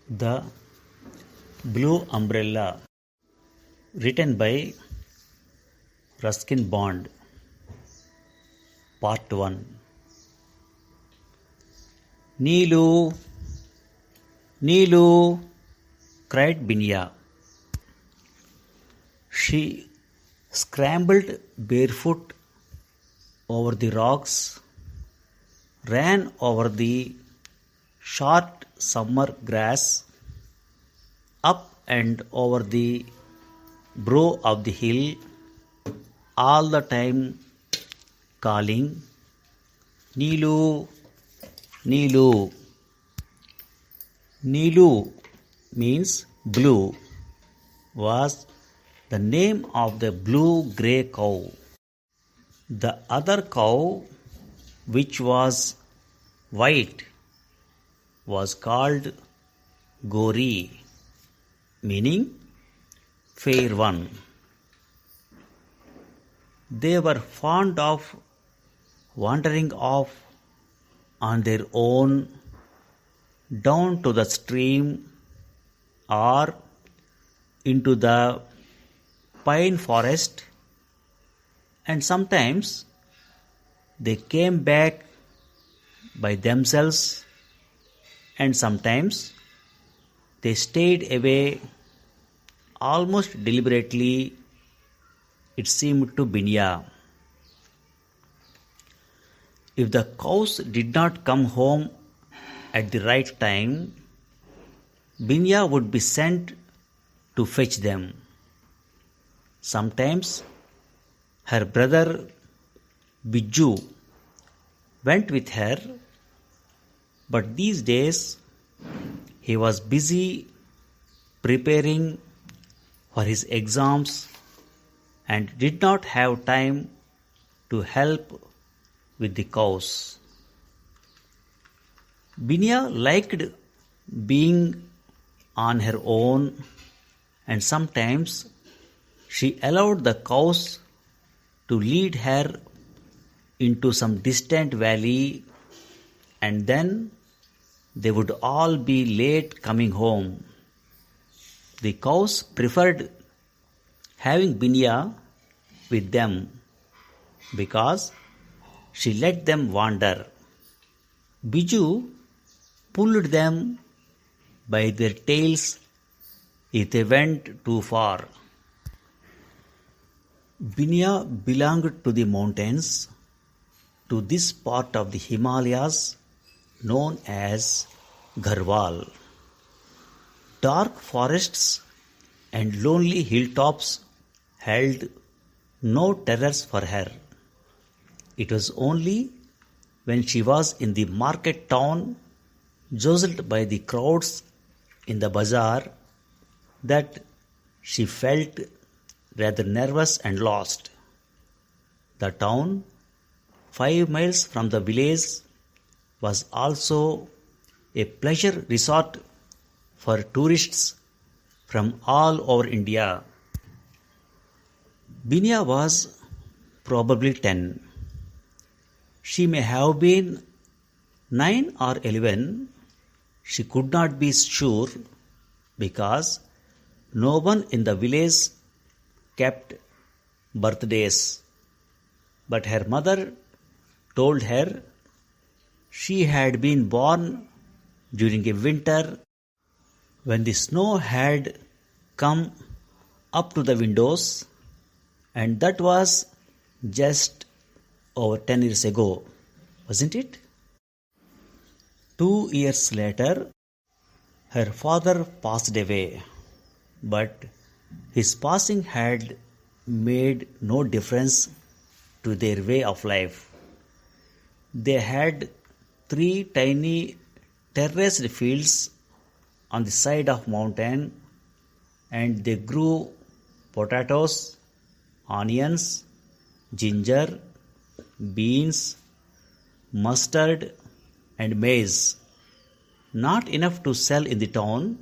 The Blue Umbrella, written by Ruskin Bond. Part 1. Neelu, Neelu, cried Binya. She scrambled barefoot over the rocks, ran over the short summer grass, up and over the brow of the hill, all the time calling, Neelu, Neelu. Neelu means blue, was the name of the blue-grey cow. The other cow, which was white, was called Gori, meaning fair one. They were fond of wandering off on their own down to the stream or into the pine forest, and sometimes they came back by themselves, and sometimes they stayed away almost deliberately, it seemed to Binya. If the cows did not come home at the right time, Binya would be sent to fetch them. Sometimes her brother Biju went with her, but these days he was busy preparing for his exams and did not have time to help with the cows. Binya liked being on her own, and sometimes she allowed the cows to lead her into some distant valley, and then they would all be late coming home. The cows preferred having Binya with them because she let them wander. Biju pulled them by their tails if they went too far. Binya belonged to the mountains, to this part of the Himalayas known as Garhwal. Dark forests and lonely hilltops held no terrors for her. It was only when she was in the market town, jostled by the crowds in the bazaar, that she felt rather nervous and lost. The town, 5 miles from the village, was also a pleasure resort for tourists from all over India. Binya was probably 10. She may have been 9 or 11. She could not be sure because no one in the village kept birthdays. But her mother told her she had been born during a winter when the snow had come up to the windows, and that was just over 10 years ago, wasn't it? 2 years later, her father passed away, but his passing had made no difference to their way of life. They had 3 tiny terraced fields on the side of mountain, and they grew potatoes, onions, ginger, beans, mustard, and maize. Not enough to sell in the town,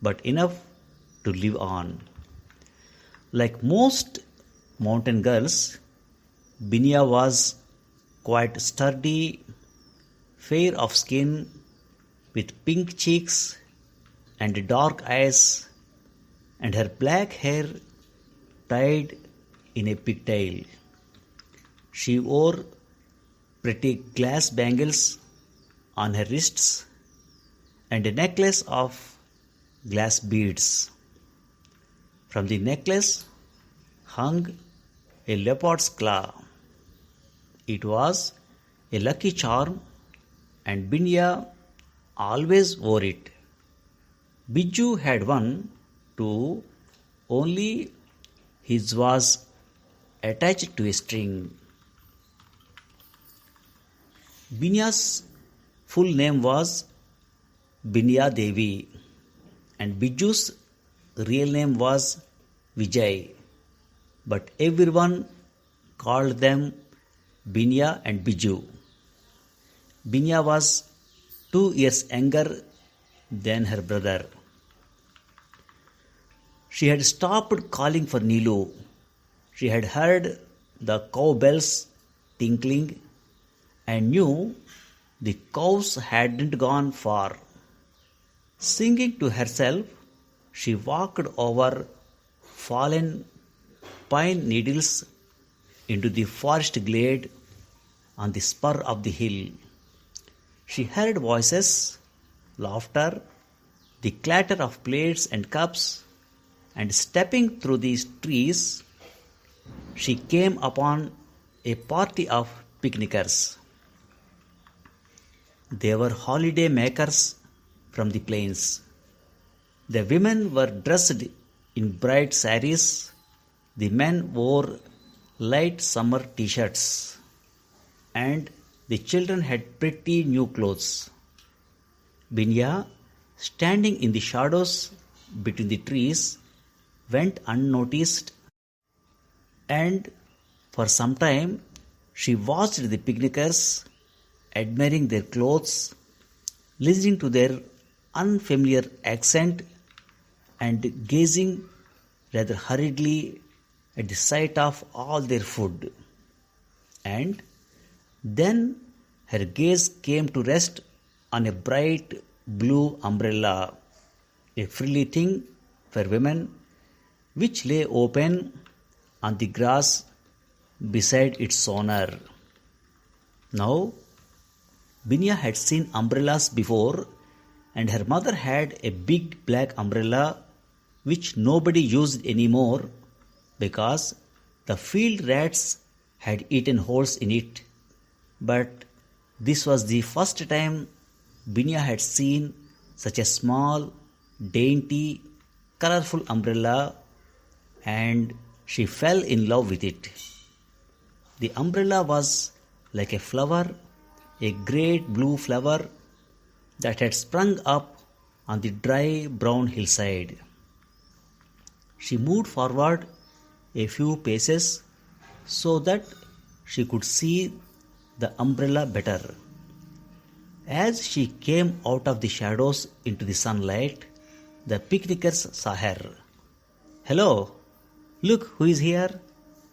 but enough to live on. Like most mountain girls, Binya was quite sturdy, fair of skin, with pink cheeks and dark eyes, and her black hair tied in a pigtail. She wore pretty glass bangles on her wrists and a necklace of glass beads. From the necklace hung a leopard's claw. It was a lucky charm, and Binya always wore it. Biju had one too, only his was attached to a string. Binya's full name was Binya Devi, and Biju's real name was Vijay, but everyone called them Binya and Biju. Binya was 2 years younger than her brother. She had stopped calling for Nilu. She had heard the cowbells tinkling and knew the cows hadn't gone far. Singing to herself, she walked over fallen pine needles into the forest glade on the spur of the hill. She heard voices, laughter, the clatter of plates and cups, and stepping through these trees, she came upon a party of picnickers. They were holiday makers from the plains. The women were dressed in bright saris, the men wore light summer t-shirts, and the children had pretty new clothes. Binya, standing in the shadows between the trees, went unnoticed, and for some time she watched the picnickers, admiring their clothes, listening to their unfamiliar accent, and gazing rather hurriedly at the sight of all their food. And then her gaze came to rest on a bright blue umbrella, a frilly thing for women, which lay open on the grass beside its owner. Now, Binya had seen umbrellas before, and her mother had a big black umbrella which nobody used anymore because the field rats had eaten holes in it. But this was the first time Binya had seen such a small, dainty, colorful umbrella, and she fell in love with it. The umbrella was like a flower, a great blue flower that had sprung up on the dry brown hillside. She moved forward a few paces so that she could see the umbrella better. As she came out of the shadows into the sunlight, the picnickers saw her. "Hello, look who is here!"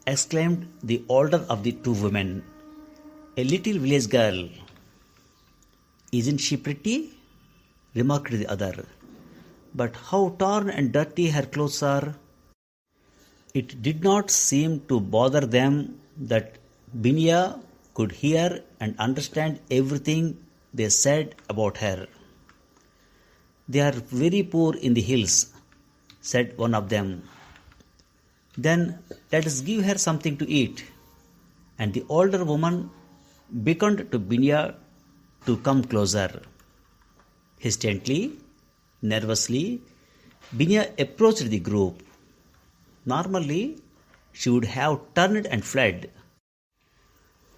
exclaimed the older of the two women, a little village girl. "Isn't she pretty?" remarked the other. "But how torn and dirty her clothes are!" It did not seem to bother them that Binya could hear and understand everything they said about her. "They are very poor in the hills," said one of them. "Then let us give her something to eat." And the older woman beckoned to Binya to come closer. Hesitantly, nervously, Binya approached the group. Normally, she would have turned and fled.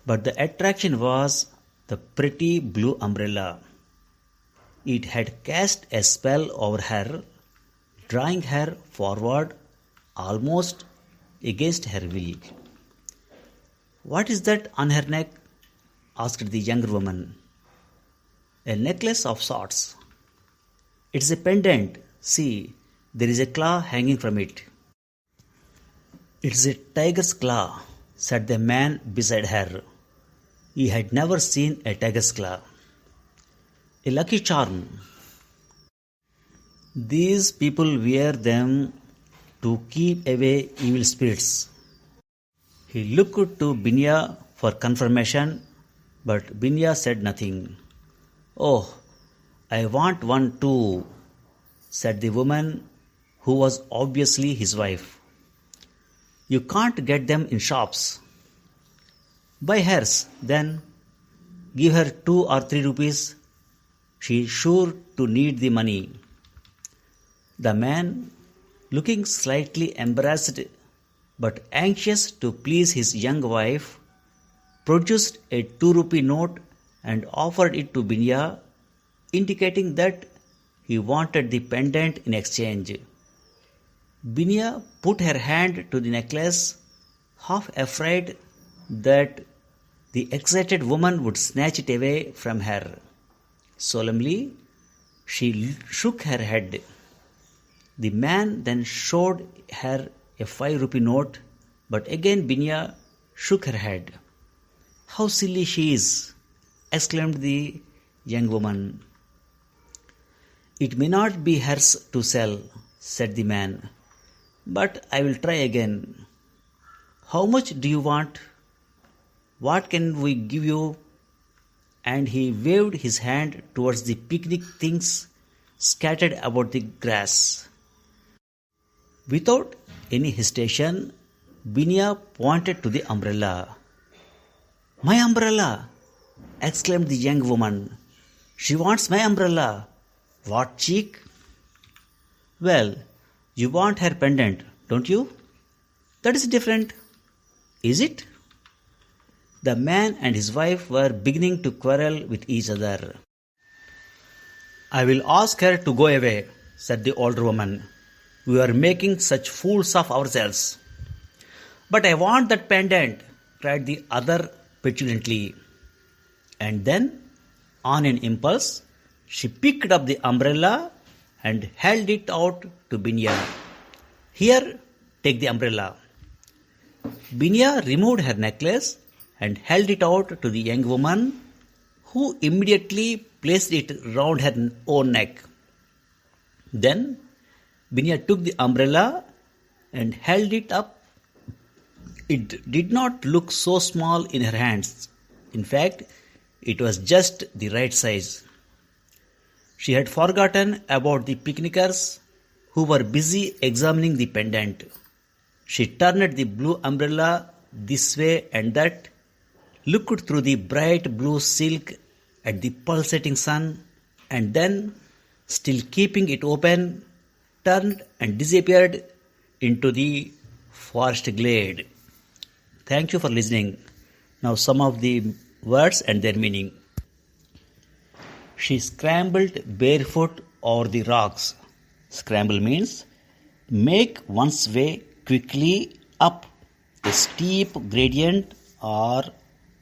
But the attraction was the pretty blue umbrella. It had cast a spell over her, drawing her forward almost against her will. "What is that on her neck?" asked the younger woman. "A necklace of sorts." "It's a pendant. See, there is a claw hanging from it." "It's a tiger's claw," said the man beside her. He had never seen a tiger's claw. "A lucky charm." These people wear them to keep away evil spirits. He looked to Binya for confirmation, but Binya said nothing. Oh, I want one too, said the woman who was obviously his wife. You can't get them in shops. Buy hers, then. Give her 2 or 3 rupees. She is sure to need the money. The man, looking slightly embarrassed but anxious to please his young wife, produced a 2 rupee note and offered it to Binya, indicating that he wanted the pendant in exchange. Binya put her hand to the necklace, half afraid that the excited woman would snatch it away from her. Solemnly, she shook her head. The man then showed her a 5 rupee note, but again Binya shook her head. How silly she is, exclaimed the young woman. It may not be hers to sell, said the man, but I will try again. How much do you want? What can we give you? And he waved his hand towards the picnic things scattered about the grass. Without any hesitation, Binya pointed to the umbrella. My umbrella! Exclaimed the young woman. She wants my umbrella. What cheek! Well, you want her pendant, don't you? That is different. Is it? The man and his wife were beginning to quarrel with each other. I will ask her to go away, said the older woman. We are making such fools of ourselves. But I want that pendant, cried the other petulantly. And then, on an impulse, she picked up the umbrella and held it out to Binya. Here, take the umbrella. Binya removed her necklace and held it out to the young woman, who immediately placed it round her own neck. Then Binya took the umbrella and held it up. It did not look so small in her hands. In fact, it was just the right size. She had forgotten about the picnickers who were busy examining the pendant. She turned the blue umbrella this way and that, looked through the bright blue silk at the pulsating sun, and then, still keeping it open, turned and disappeared into the forest glade. Thank you for listening. Now some of the words and their meaning. She scrambled barefoot over the rocks. Scramble means make one's way quickly up a steep gradient or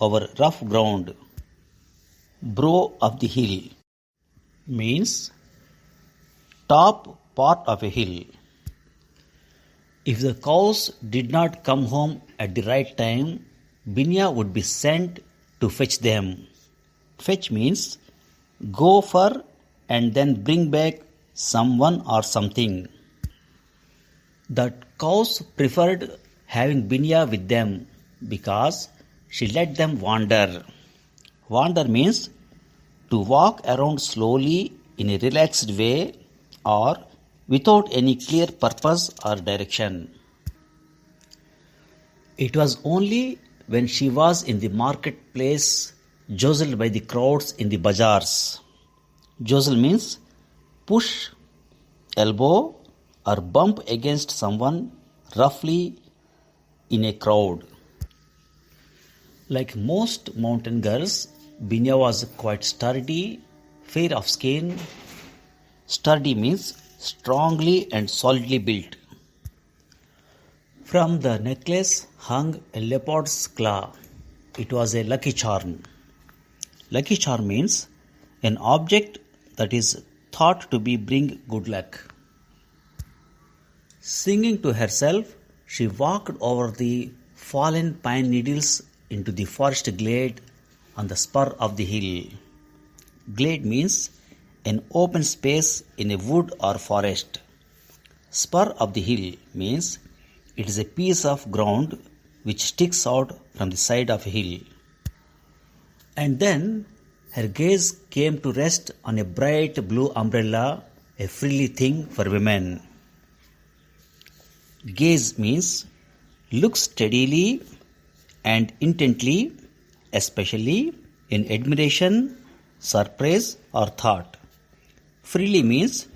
over rough ground. Brow of the hill means top part of a hill. If the cows did not come home at the right time, Binya would be sent to fetch them. Fetch means go for and then bring back someone or something. The cows preferred having Binya with them because she let them wander. Wander means to walk around slowly in a relaxed way or without any clear purpose or direction. It was only when she was in the marketplace jostled by the crowds in the bazaars. Jostle means push, elbow or bump against someone roughly in a crowd. Like most mountain girls, Binya was quite sturdy, fair of skin. Sturdy means strongly and solidly built. From the necklace hung a leopard's claw. It was a lucky charm. Lucky charm means an object that is thought to bring good luck. Singing to herself, she walked over the fallen pine needles into the forest glade on the spur of the hill. Glade means an open space in a wood or forest. Spur of the hill means it is a piece of ground which sticks out from the side of a hill. And then her gaze came to rest on a bright blue umbrella, a frilly thing for women. Gaze means look steadily and intently, especially in admiration, surprise, or thought. Frilly means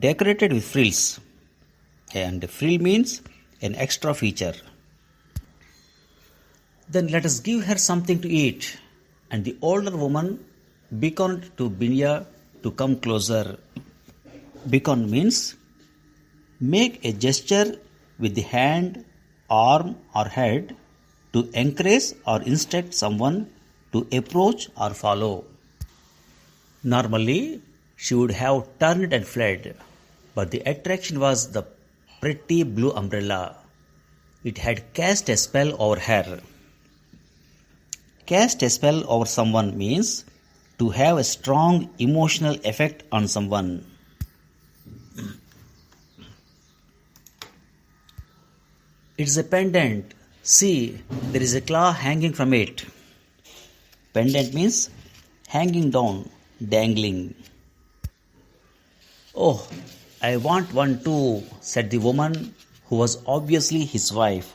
decorated with frills, and frill means an extra feature. Then let us give her something to eat. And the older woman beckoned to Binya to come closer. Beckon means make a gesture with the hand, arm, or head to encourage or instruct someone to approach or follow. Normally, she would have turned and fled, but the attraction was the pretty blue umbrella. It had cast a spell over her. Cast a spell over someone means to have a strong emotional effect on someone. It's a pendant. See, there is a claw hanging from it. Pendant means hanging down, dangling. Oh, I want one too, said the woman who was obviously his wife.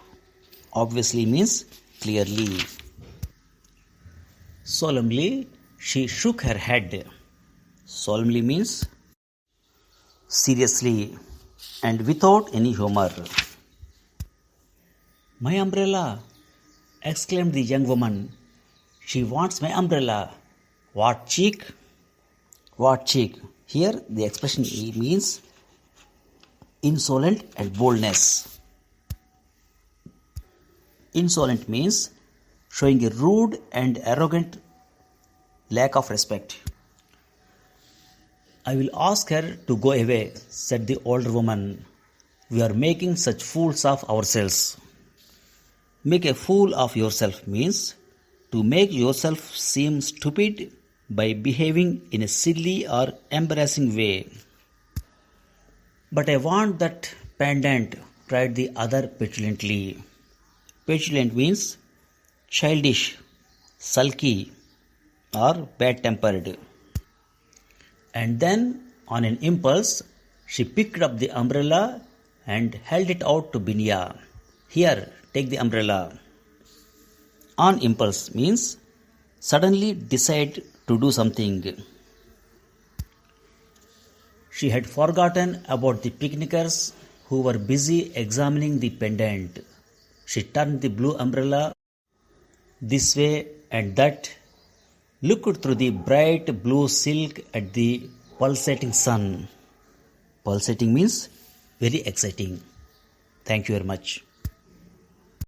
Obviously means clearly. Solemnly, she shook her head. Solemnly means seriously and without any humor. My umbrella, exclaimed the young woman. She wants my umbrella. What cheek? What cheek? Here the expression means insolent and boldness. Insolent means showing a rude and arrogant lack of respect. I will ask her to go away, said the older woman. We are making such fools of ourselves. Make a fool of yourself means to make yourself seem stupid by behaving in a silly or embarrassing way. But I want that pendant, cried the other petulantly. Petulant means childish, sulky, or bad-tempered. And then, on an impulse, she picked up the umbrella and held it out to Binya. Here, take the umbrella. On impulse means suddenly decide to do something. She had forgotten about the picnickers who were busy examining the pendant. She turned the blue umbrella this way and that, looked through the bright blue silk at the pulsating sun. Pulsating means very exciting. Thank you very much.